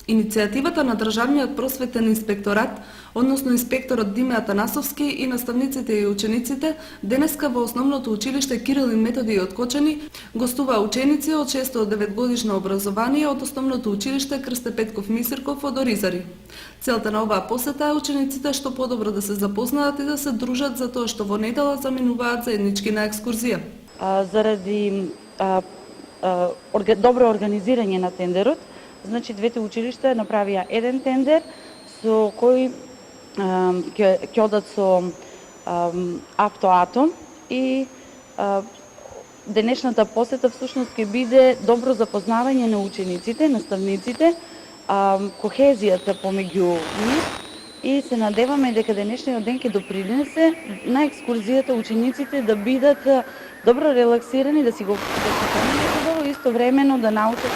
Иницијативата на Државниот просветен инспекторат, односно инспекторот Диме Атанасовски и наставниците и учениците, денеска во Основното училиште Кирил и Методи од Кочани гостуваа ученици од 6 до 9 годишно образование од Основното училиште Крсте Петков Мисирков од Оризари. Целта на оваа посета е учениците што подобро да се запознаат и да се дружат за тоа што во недела заминуваат заеднички на екскурзија. Заради добро организирање на тендерот, значи двете училишта направија еден тендер со кој ќе одат со автоатом и денешната посета всушност ќе биде добро запознавање на учениците, наставниците, кохезијата помеѓу нив и се надеваме дека денешниот ден ќе допринесе на екскурзијата учениците да бидат добро релаксирани, да си го поминат и истовремено да научат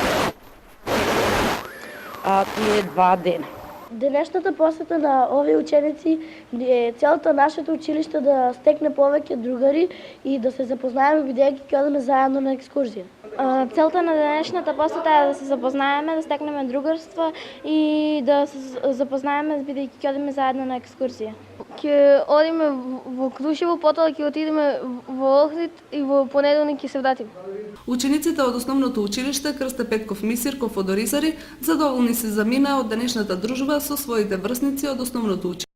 тие 2 дена. Денешната посета на овие ученици е целта нашето училиште да стекне повеќе другари и да се запознаеме бидејќи ќе одиме заедно на екскурзија. Целта на денешната посета е да се запознаеме, да стекнеме другарство и да се запознаеме бидејќи ќе одиме заедно на екскурзија. Ќе одиме во Крушево, потоа ќе отидеме во Охрид и во понеделник ќе се вратиме. Учениците од Основното училиште Крсте Петков Мисирков од Оризари задоволни се заминаа од денешната дружба со своите врсници од Основното училиште.